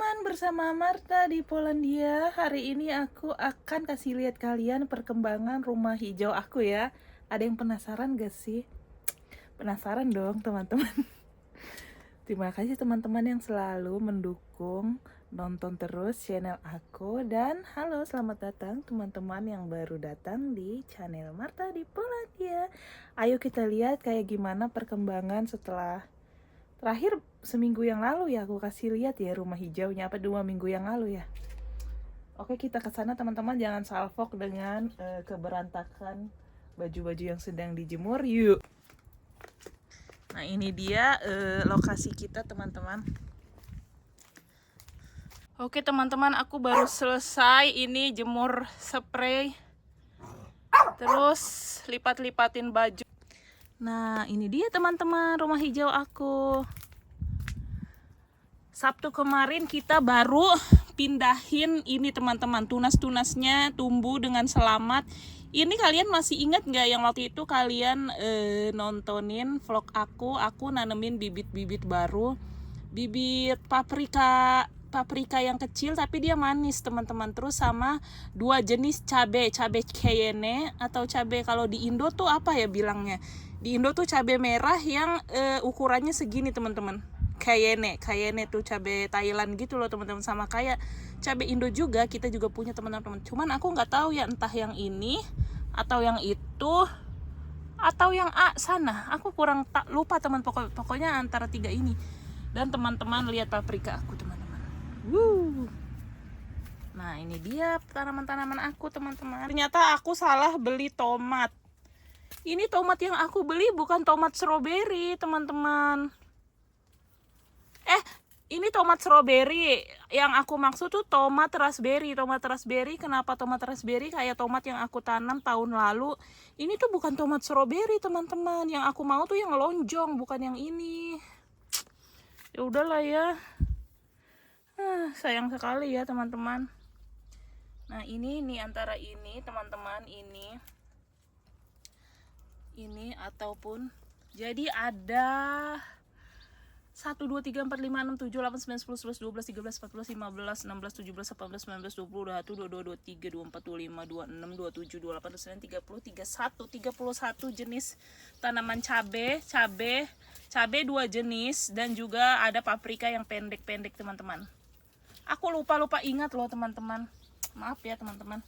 teman-teman, bersama Marta di Polandia. Hari ini aku akan kasih lihat kalian perkembangan rumah hijau aku ya. Ada yang penasaran gak sih? Penasaran dong teman-teman. Terima kasih teman-teman yang selalu mendukung, nonton terus channel aku. Dan halo, selamat datang teman-teman yang baru datang di channel Marta di Polandia. Ayo kita lihat kayak gimana perkembangan setelah terakhir seminggu yang lalu ya aku kasih lihat ya rumah hijaunya, apa 2 minggu yang lalu ya. Oke, kita ke sana teman-teman, jangan salfok dengan keberantakan baju-baju yang sedang dijemur. Yuk. Nah, ini dia lokasi kita teman-teman. Oke teman-teman, aku baru selesai ini jemur spray. Terus lipat-lipatin baju. Nah, ini dia teman-teman rumah hijau aku. Sabtu kemarin kita baru pindahin ini teman-teman. Tunas-tunasnya tumbuh dengan selamat. Ini kalian masih ingat nggak yang waktu itu kalian nontonin vlog aku nanemin bibit-bibit baru. Bibit paprika yang kecil tapi dia manis teman-teman. Terus sama 2 jenis cabai cayenne atau cabai kalau di Indo tuh apa ya bilangnya? Di Indo tuh cabai merah yang ukurannya segini teman-teman. Cayenne tuh cabai Thailand gitu loh teman-teman, sama kayak cabai Indo juga kita juga punya teman-teman. Cuman aku nggak tahu ya entah yang ini atau yang itu atau yang A sana. Aku kurang lupa teman, pokoknya antara 3 ini. Dan teman-teman lihat paprika aku teman-teman. Nah, ini dia tanaman-tanaman aku teman-teman. Ternyata aku salah beli tomat. Ini tomat yang aku beli bukan tomat stroberi teman-teman. Ini tomat stroberi. Yang aku maksud tuh tomat raspberry. Tomat raspberry, kenapa tomat raspberry? Kayak tomat yang aku tanam tahun lalu. Ini tuh bukan tomat stroberi teman-teman. Yang aku mau tuh yang lonjong, bukan yang ini. Ya udahlah ya. Sayang sekali ya teman-teman. Nah, ini nih antara ini teman-teman, ini ataupun jadi ada 1, 2, 3, 4, 5, 6, 7, 8, 9, 10, 11, 12, 13, 14, 15, 16, 17, 18, 19, 20, 21, 22, 23, 24, 25, 26, 27, 28, 29, 30, 31 jenis tanaman cabai 2 jenis, dan juga ada paprika yang pendek-pendek teman-teman. Aku lupa ingat loh teman-teman. Maaf ya teman-teman.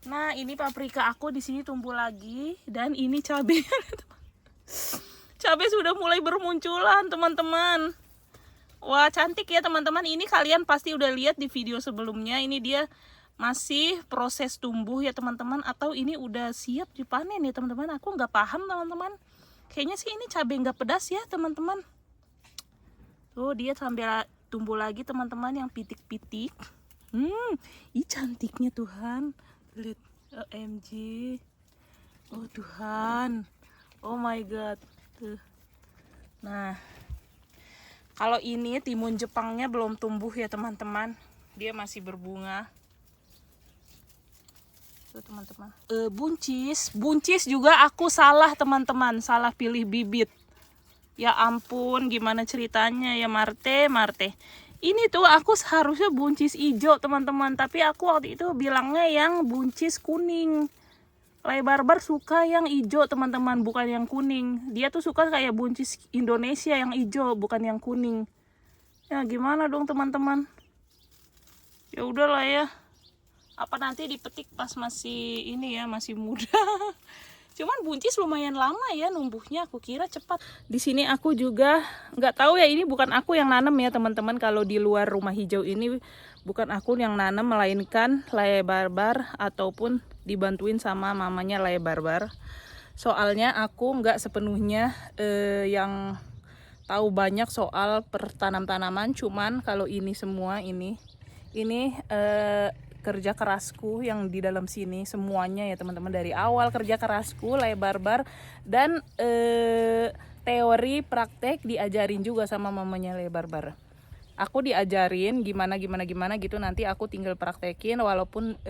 Nah, ini paprika aku di sini tumbuh lagi, dan ini cabai. Cabai sudah mulai bermunculan teman-teman. Wah, cantik ya teman-teman. Ini kalian pasti udah lihat di video sebelumnya. Ini dia masih proses tumbuh ya teman-teman, atau ini udah siap dipanen ya teman-teman. Aku nggak paham teman-teman. Kayaknya sih ini cabai nggak pedas ya teman-teman. Tuh dia sambil tumbuh lagi teman-teman, yang pitik-pitik. Ih, cantiknya Tuhan. Lihat, OMG. Oh Tuhan. Oh my god. Tuh. Nah, kalau ini timun Jepangnya belum tumbuh ya teman-teman. Dia masih berbunga. Tuh teman-teman. Buncis juga aku salah teman-teman, salah pilih bibit. Ya ampun, gimana ceritanya ya Marte. Ini tuh aku seharusnya buncis hijau teman-teman, tapi aku waktu itu bilangnya yang buncis kuning. Barbar suka yang hijau teman-teman, bukan yang kuning. Dia tuh suka kayak buncis Indonesia yang hijau, bukan yang kuning. Ya gimana dong teman-teman? Ya udahlah ya. Apa nanti dipetik pas masih ini ya, masih muda. Cuman buncis lumayan lama ya numbuhnya, aku kira cepat. Di sini aku juga nggak tahu ya, ini bukan aku yang nanam ya teman-teman. Kalau di luar rumah hijau ini bukan aku yang nanam, melainkan barbar ataupun dibantuin sama mamanya barbar. Soalnya aku nggak sepenuhnya yang tahu banyak soal pertanam-tanaman. Cuman kalau ini semua ini kerja kerasku yang di dalam sini semuanya ya teman-teman. Dari awal kerja kerasku barbar, dan teori praktek diajarin juga sama mamanya barbar. Aku diajarin gimana gitu, nanti aku tinggal praktekin, walaupun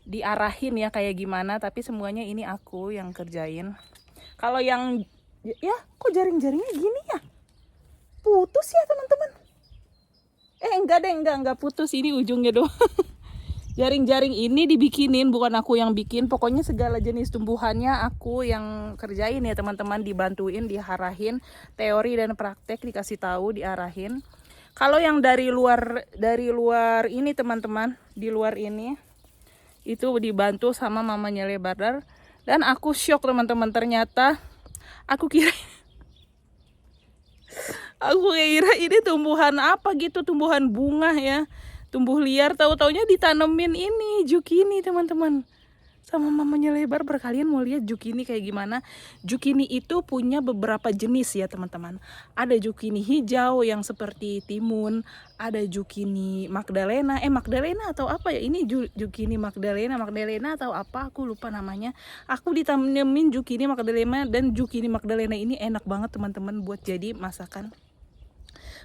diarahin ya kayak gimana, tapi semuanya ini aku yang kerjain. Kalau yang kok jaring-jaringnya gini ya, putus ya teman-teman. enggak putus, ini ujungnya doang. Jaring-jaring ini dibikinin, bukan aku yang bikin. Pokoknya segala jenis tumbuhannya aku yang kerjain ya teman-teman, dibantuin, diarahin, teori dan praktek dikasih tahu, diarahin. Kalau yang dari luar ini teman-teman, di luar ini itu dibantu sama mamanya Lebardar, dan aku shock teman-teman, ternyata aku kira ini tumbuhan apa gitu, tumbuhan bunga ya. Tumbuh liar, tahu-taunya ditanemin ini zucchini teman-teman sama mamanya Lebar. Kalian mau lihat zucchini kayak gimana? Zucchini itu punya beberapa jenis ya teman-teman. Ada zucchini hijau yang seperti timun, ada zucchini Magdalena atau apa ya, ini zucchini Magdalena atau apa, aku lupa namanya. Aku ditanemin zucchini Magdalena, dan zucchini Magdalena ini enak banget teman-teman buat jadi masakan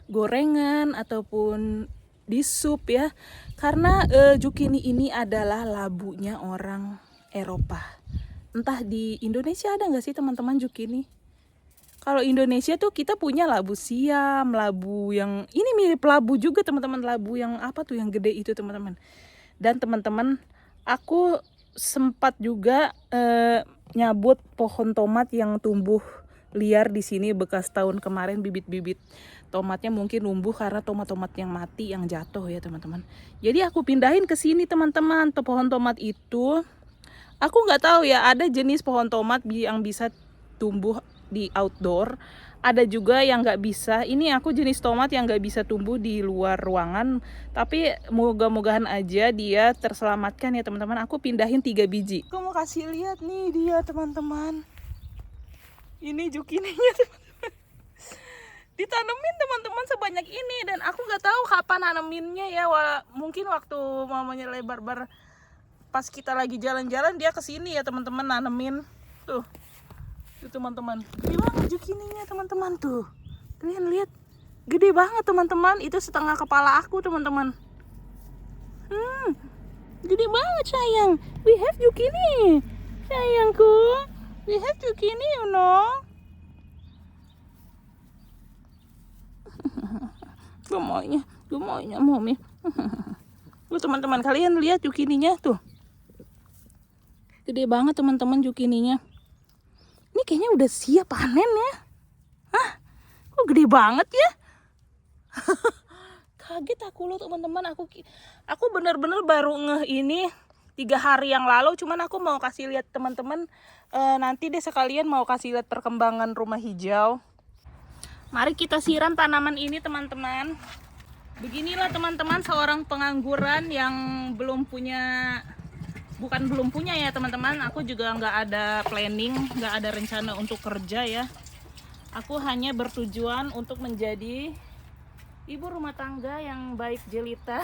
gorengan ataupun di sup ya, karena zucchini ini adalah labunya orang Eropa. Entah di Indonesia ada nggak sih teman-teman zucchini? Kalau Indonesia tuh kita punya labu siam, labu yang ini mirip labu juga teman-teman, labu yang apa tuh yang gede itu teman-teman. Dan teman-teman, aku sempat juga nyabut pohon tomat yang tumbuh liar di sini bekas tahun kemarin. Bibit-bibit tomatnya mungkin numbuh karena tomat-tomat yang mati, yang jatuh ya teman-teman. Jadi aku pindahin ke sini teman-teman. Pohon tomat itu aku nggak tahu ya, ada jenis pohon tomat yang bisa tumbuh di outdoor, ada juga yang nggak bisa. Ini aku jenis tomat yang nggak bisa tumbuh di luar ruangan, tapi moga-mogahan aja dia terselamatkan ya teman-teman. Aku pindahin 3 biji. Aku mau kasih lihat nih dia teman-teman. Ini zucchininya teman-teman. Ditanemin teman-teman sebanyak ini, dan aku nggak tahu kapan naneminnya ya. Mungkin waktu mamanya Lebar pas kita lagi jalan-jalan dia kesini ya teman-teman, nanemin tuh teman-teman. Gede banget zucchininya teman-teman tuh, kalian lihat, gede banget teman-teman. Itu setengah kepala aku teman-teman. Gede banget sayang. We have zucchini sayangku, we have zucchini you know. Gemoynya Mami. Tuh teman-teman, kalian lihat zucchininya tuh. Gede banget teman-teman zucchininya. Ini kayaknya udah siap panen ya. Hah? Kok gede banget ya? Kaget aku loh teman-teman. Aku bener-bener baru ngeh ini 3 hari yang lalu. Cuman aku mau kasih lihat teman-teman. Nanti deh sekalian mau kasih lihat perkembangan rumah hijau. Mari kita siram tanaman ini teman-teman. Beginilah teman-teman seorang pengangguran yang belum punya ya teman-teman. Aku juga nggak ada planning, nggak ada rencana untuk kerja ya. Aku hanya bertujuan untuk menjadi ibu rumah tangga yang baik jelita.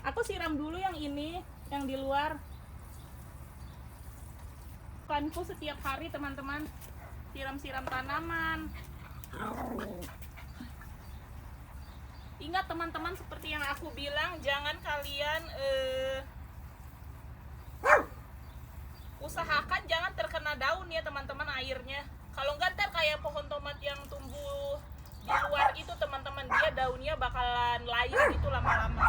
Aku siram dulu yang ini, yang di luar. Planku setiap hari teman-teman, siram-siram tanaman. Ingat teman-teman, seperti yang aku bilang, jangan kalian usahakan jangan terkena daun ya teman-teman airnya. Kalau enggak ntar kayak pohon tomat yang tumbuh di luar itu teman-teman, dia daunnya bakalan layu gitu lama-lama.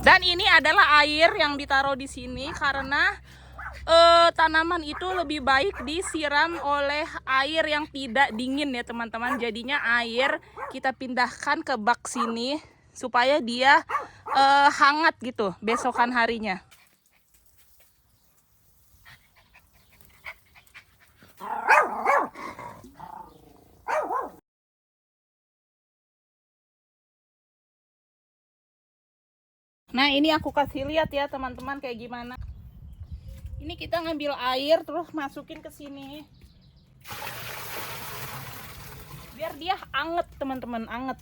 Dan ini adalah air yang ditaruh di sini karena tanaman itu lebih baik disiram oleh air yang tidak dingin ya teman-teman. Jadinya air kita pindahkan ke bak sini supaya dia hangat gitu besokan harinya. Nah ini aku kasih lihat ya teman-teman kayak gimana. Ini kita ngambil air terus masukin ke sini. Biar dia anget teman-teman, anget.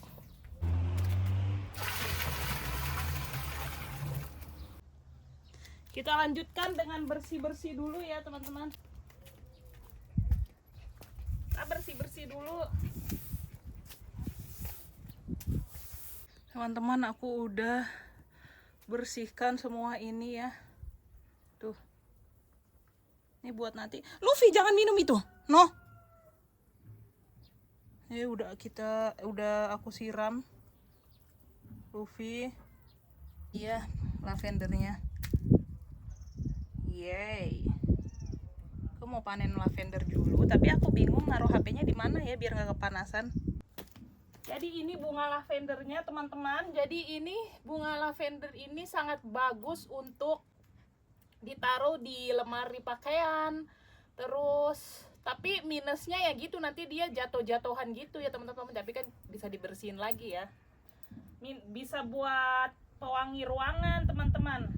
Kita lanjutkan dengan bersih-bersih dulu ya teman-teman. Kita bersih-bersih dulu. Teman-teman, aku udah bersihkan semua ini ya. Tuh. Ini buat nanti. Luffy jangan minum itu. No. udah aku siram Luffy. Iya, lavendernya. Yeay. Aku mau panen lavender dulu, tapi aku bingung naruh HP-nya di mana ya biar nggak kepanasan. Jadi ini bunga lavendernya teman-teman. Jadi ini bunga lavender ini sangat bagus untuk ditaruh di lemari pakaian. Terus tapi minusnya ya gitu, nanti dia jatuh-jatuhan gitu ya teman-teman. Tapi kan bisa dibersihin lagi ya. Bisa buat pewangi ruangan teman-teman.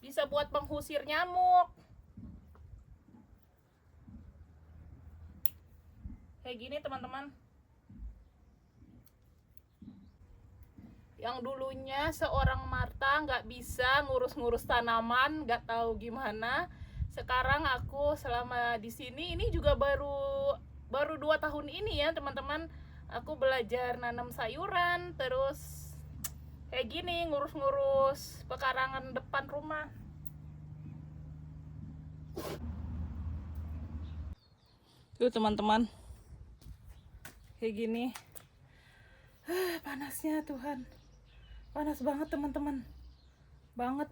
Bisa buat pengusir nyamuk. Kayak gini teman-teman. Yang dulunya seorang Marta nggak bisa ngurus-ngurus tanaman, nggak tahu gimana. Sekarang aku selama di sini ini juga baru 2 tahun ini ya teman-teman. Aku belajar nanam sayuran, terus kayak gini ngurus-ngurus pekarangan depan rumah. Tuh teman-teman, kayak gini. Panasnya Tuhan, panas banget teman-teman, banget.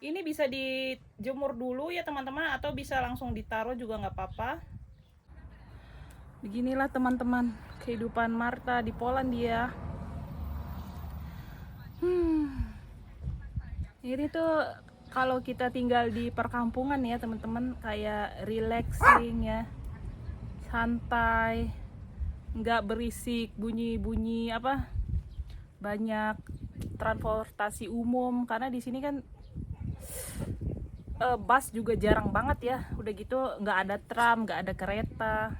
Ini bisa dijemur dulu ya teman-teman, atau bisa langsung ditaruh juga nggak apa-apa. Beginilah teman-teman kehidupan Marta di Polandia. Ini tuh kalau kita tinggal di perkampungan ya teman-teman, kayak relaxing ya, santai, nggak berisik bunyi-bunyi apa banyak transportasi umum, karena di sini kan bus juga jarang banget ya, udah gitu nggak ada tram, nggak ada kereta.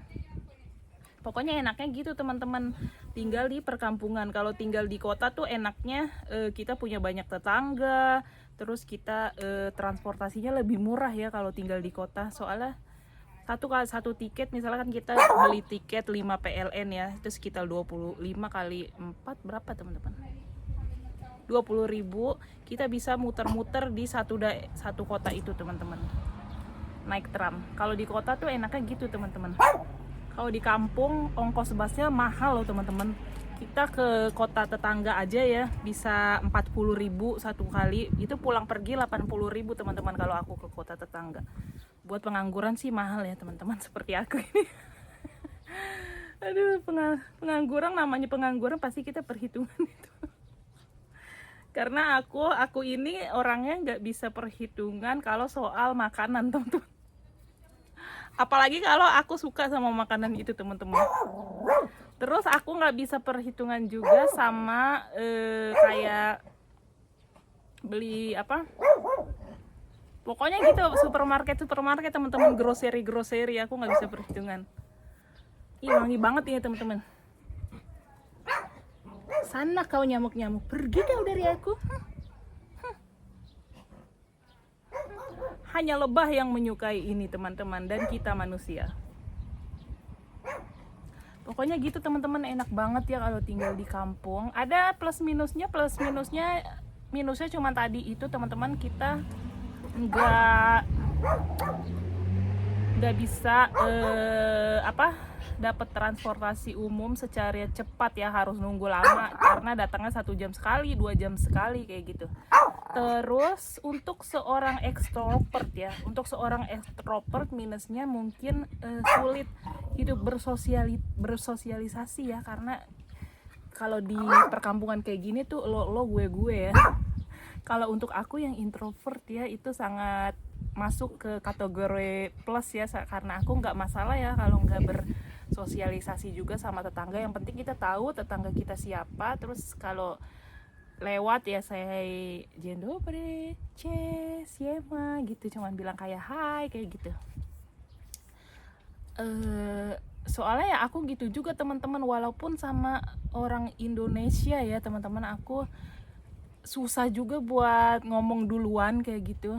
Pokoknya enaknya gitu teman-teman, tinggal di perkampungan. Kalau tinggal di kota tuh enaknya kita punya banyak tetangga, terus kita transportasinya lebih murah ya kalau tinggal di kota. Soalnya satu tiket, misalkan kita beli tiket 5 PLN ya, itu sekitar 25 kali 4 berapa teman-teman? 20.000, kita bisa muter-muter di satu kota itu teman-teman, naik tram. Kalau di kota tuh enaknya gitu teman-teman. Kalau di kampung ongkos busnya mahal loh teman-teman. Kita ke kota tetangga aja ya bisa 40.000 satu kali. Itu pulang pergi 80.000 teman-teman kalau aku ke kota tetangga. Buat pengangguran sih mahal ya teman-teman, seperti aku ini. Aduh, pengangguran, namanya pengangguran pasti kita perhitungan itu. Karena aku ini orangnya nggak bisa perhitungan kalau soal makanan teman-teman. Apalagi kalau aku suka sama makanan itu teman-teman. Terus aku nggak bisa perhitungan juga sama kayak beli apa, pokoknya gitu, supermarket teman-teman, grocery aku nggak bisa perhitungan. Ih, wangi banget ini teman-teman. Sana kau nyamuk-nyamuk, pergi kau dari aku. Hanya lebah yang menyukai ini teman-teman, dan kita manusia. Pokoknya gitu teman-teman, enak banget ya kalau tinggal di kampung. Ada plus minusnya cuma tadi itu teman-teman, kita nggak bisa dapat transportasi umum secara cepat ya, harus nunggu lama karena datangnya 1 jam sekali, 2 jam sekali kayak gitu. Terus untuk seorang extrovert minusnya mungkin sulit hidup bersosialisasi ya, karena kalau di perkampungan kayak gini tuh lo gue ya. Kalau untuk aku yang introvert ya, itu sangat masuk ke kategori plus ya, karena aku nggak masalah ya kalau nggak bersosialisasi juga sama tetangga. Yang penting kita tahu tetangga kita siapa, terus kalau lewat ya saya dzień dobry, cześć, siema gitu, cuman bilang kayak hai kayak gitu. Soalnya ya aku gitu juga teman-teman, walaupun sama orang Indonesia ya teman-teman, aku susah juga buat ngomong duluan kayak gitu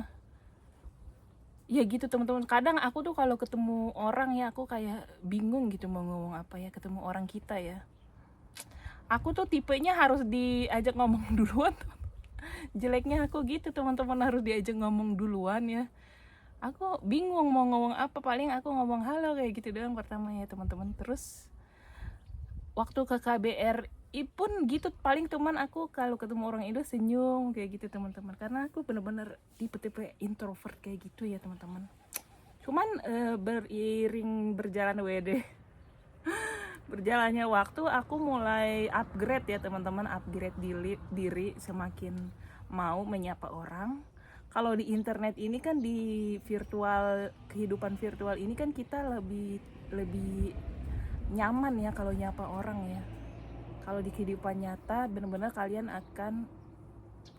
ya gitu teman-teman. Kadang aku tuh kalau ketemu orang ya, aku kayak bingung gitu mau ngomong apa ya, ketemu orang kita ya. Aku tuh tipenya harus diajak ngomong duluan. Jeleknya aku gitu teman-teman, harus diajak ngomong duluan ya. Aku bingung mau ngomong apa, paling aku ngomong halo kayak gitu doang pertama ya teman-teman. Terus waktu ke KBRI pun gitu, paling teman aku kalau ketemu orang Indo senyum kayak gitu teman-teman, karena aku bener-bener tipe-tipe introvert kayak gitu ya teman-teman. Cuman beriring berjalan berjalannya waktu aku mulai upgrade ya teman-teman, upgrade diri semakin mau menyapa orang. Kalau di internet ini kan, di virtual, kehidupan virtual ini kan kita lebih lebih nyaman ya kalau nyapa orang ya. Kalau di kehidupan nyata benar-benar kalian akan,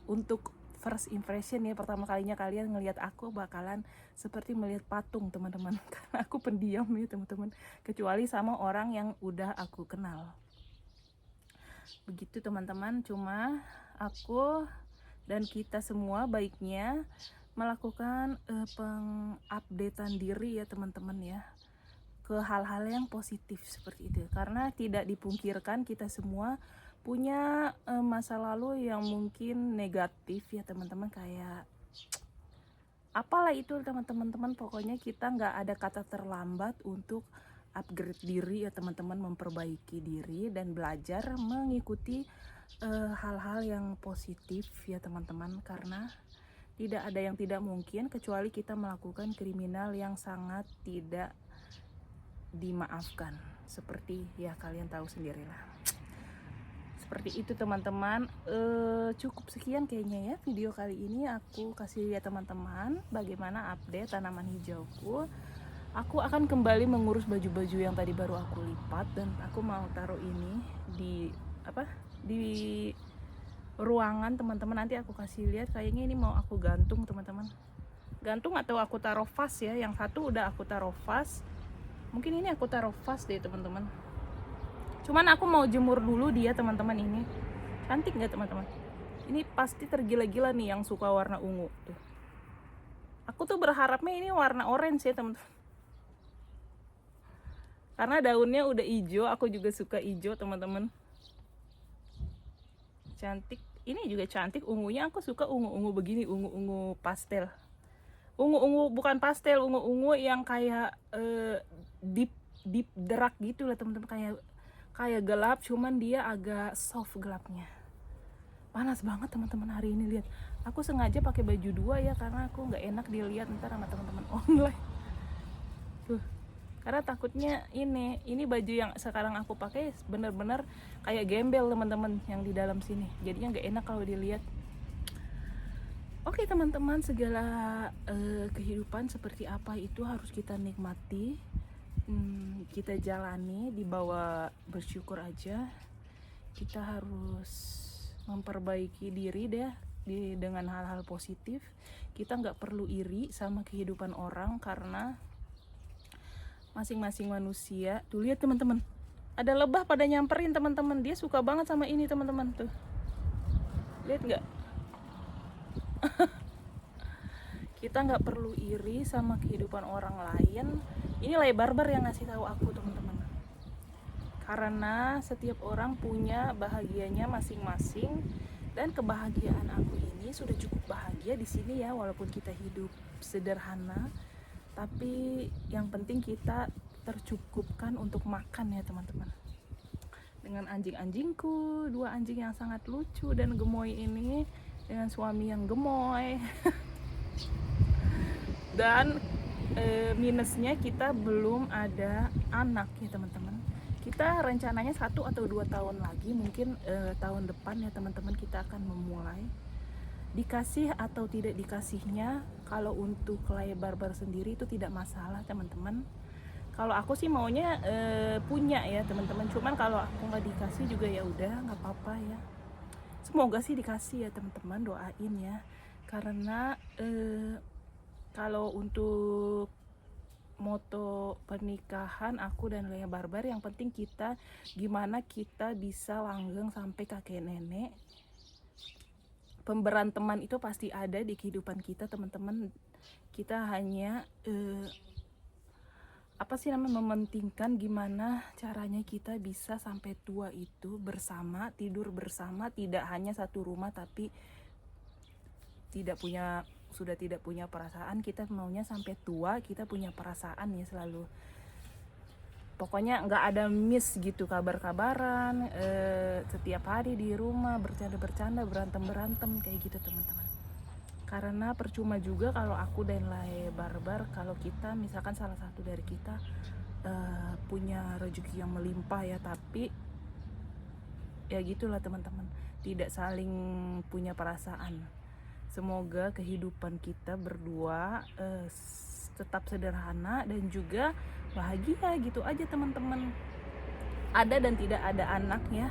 untuk first impression ya, pertama kalinya kalian ngelihat aku bakalan seperti melihat patung teman-teman, karena aku pendiam ya teman-teman, kecuali sama orang yang udah aku kenal. Begitu teman-teman. Cuma aku dan kita semua baiknya melakukan pengupdatean diri ya teman-teman ya, ke hal-hal yang positif seperti itu, karena tidak dipungkirkan kita semua punya masa lalu yang mungkin negatif ya teman-teman, kayak apalah itu teman-teman. Pokoknya kita nggak ada kata terlambat untuk upgrade diri ya teman-teman, memperbaiki diri dan belajar mengikuti hal-hal yang positif ya teman-teman, karena tidak ada yang tidak mungkin kecuali kita melakukan kriminal yang sangat tidak dimaafkan, seperti ya kalian tahu sendirilah. Seperti itu teman-teman. Cukup sekian kayaknya ya video kali ini, aku kasih lihat teman-teman bagaimana update tanaman hijauku. Aku akan kembali mengurus baju-baju yang tadi baru aku lipat, dan aku mau taruh ini di di ruangan teman-teman. Nanti aku kasih lihat, kayaknya ini mau aku gantung teman-teman, gantung atau aku taruh vas ya. Yang satu udah aku taruh vas, mungkin ini aku taruh vas deh teman-teman. Cuman aku mau jemur dulu dia teman-teman. Ini cantik nggak teman-teman? Ini pasti tergila-gila nih yang suka warna ungu tuh. Aku tuh berharapnya ini warna orange ya teman-teman, karena daunnya udah hijau. Aku juga suka hijau teman-teman, cantik. Ini juga cantik ungunya, aku suka ungu-ungu begini, ungu-ungu pastel. Ungu-ungu bukan pastel, ungu-ungu yang kayak deep dark gitu lah teman-teman, kayak gelap, cuman dia agak soft gelapnya. Panas banget teman-teman hari ini, lihat. Aku sengaja pakai baju 2 ya, karena aku nggak enak dilihat ntar sama teman-teman online. Tuh, karena takutnya ini baju yang sekarang aku pakai bener-bener kayak gembel teman-teman yang di dalam sini, jadinya nggak enak kalau dilihat. Oke teman-teman, segala kehidupan seperti apa itu harus kita nikmati, kita jalani, dibawa bersyukur aja. Kita harus memperbaiki diri deh dengan hal-hal positif. Kita nggak perlu iri sama kehidupan orang, karena masing-masing manusia. Tuh lihat teman-teman, ada lebah pada nyamperin teman-teman, dia suka banget sama ini teman-teman. Tuh lihat nggak? Kita nggak perlu iri sama kehidupan orang lain. Ini Barber yang ngasih tahu aku teman-teman, karena setiap orang punya bahagianya masing-masing, dan kebahagiaan aku ini sudah cukup bahagia di sini ya, walaupun kita hidup sederhana, tapi yang penting kita tercukupkan untuk makan ya teman-teman. Dengan anjing-anjingku, 2 anjing yang sangat lucu dan gemoy ini, dengan suami yang gemoy. Dan minusnya kita belum ada anak ya teman-teman. Kita rencananya 1 atau 2 tahun lagi, mungkin tahun depan ya teman-teman, kita akan memulai. Dikasih atau tidak dikasihnya, kalau untuk Barber sendiri itu tidak masalah teman-teman. Kalau aku sih maunya punya ya teman-teman. Cuman kalau aku nggak dikasih juga ya udah, nggak apa-apa ya. Semoga sih dikasih ya teman-teman, doain ya. Karena kalau untuk moto pernikahan aku dan Barber, yang penting kita gimana kita bisa langgeng sampai kakek nenek. Pemberanteman itu pasti ada di kehidupan kita teman-teman. Kita hanya mementingkan gimana caranya kita bisa sampai tua itu bersama, tidur bersama, tidak hanya satu rumah tapi tidak punya sudah tidak punya perasaan. Kita maunya sampai tua kita punya perasaan ya selalu. Pokoknya nggak ada miss gitu, kabar-kabaran, setiap hari di rumah bercanda-bercanda, berantem-berantem kayak gitu teman-teman. Karena percuma juga kalau aku dan Lai Barbar kalau kita misalkan salah satu dari kita punya rezeki yang melimpah ya, tapi ya gitulah teman-teman, tidak saling punya perasaan. Semoga kehidupan kita berdua tetap sederhana dan juga bahagia gitu aja teman-teman. Ada dan tidak ada anak ya,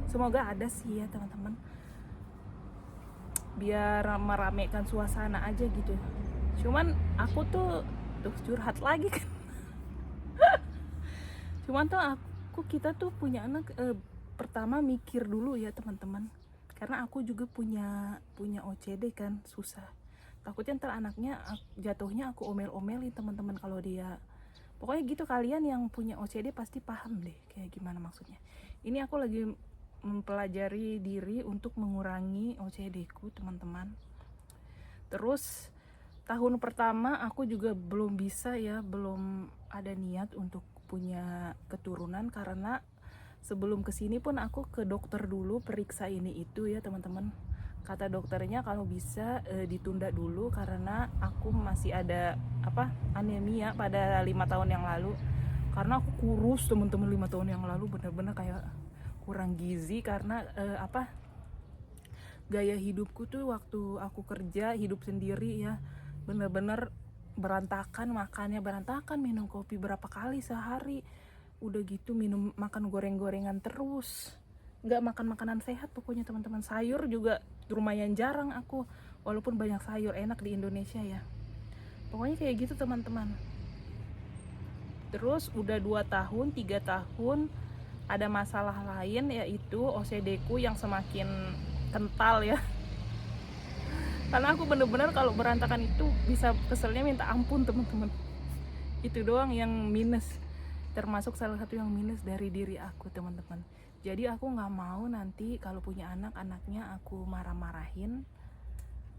semoga ada sih ya teman-teman, biar meramaikan suasana aja gitu. Cuman aku tuh curhat lagi kan. Cuman tuh kita tuh punya anak pertama mikir dulu ya teman-teman, karena aku juga punya OCD kan, susah. Takutnya ntar anaknya jatuhnya aku omel-omelin teman-teman kalau dia. Pokoknya gitu, kalian yang punya OCD pasti paham deh kayak gimana maksudnya. Ini aku lagi mempelajari diri untuk mengurangi OCD ku teman-teman. Terus tahun pertama aku juga belum bisa ya, belum ada niat untuk punya keturunan, karena sebelum kesini pun aku ke dokter dulu periksa ini itu ya teman-teman. Kata dokternya kalau bisa ditunda dulu karena aku masih ada anemia pada 5 tahun yang lalu. Karena aku kurus teman-teman, 5 tahun yang lalu bener-bener kayak kurang gizi karena gaya hidupku tuh waktu aku kerja hidup sendiri ya bener-bener berantakan, makannya berantakan, minum kopi berapa kali sehari, udah gitu makan goreng-gorengan terus, nggak makan makanan sehat pokoknya teman-teman. Sayur juga lumayan jarang aku, walaupun banyak sayur enak di Indonesia ya. Pokoknya kayak gitu teman-teman. Terus udah 2 tahun 3 tahun ada masalah lain, yaitu OCD ku yang semakin kental ya. Karena aku bener-bener kalau berantakan itu bisa keselnya minta ampun teman-teman. Itu doang yang minus, termasuk salah satu yang minus dari diri aku teman-teman. Jadi aku nggak mau nanti kalau punya anaknya aku marah-marahin.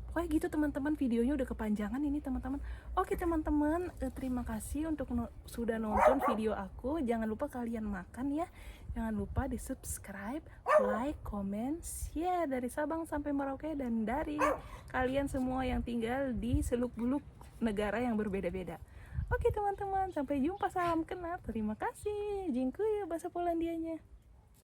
Pokoknya gitu teman-teman, videonya udah kepanjangan ini teman-teman. Oke teman-teman, terima kasih untuk sudah nonton video aku. Jangan lupa kalian makan ya. Jangan lupa di subscribe, like, comment, share dari Sabang sampai Merauke, dan dari kalian semua yang tinggal di seluk-beluk negara yang berbeda-beda. Oke teman-teman, sampai jumpa, salam kenal, terima kasih. Dziękuję bahasa Polandianya.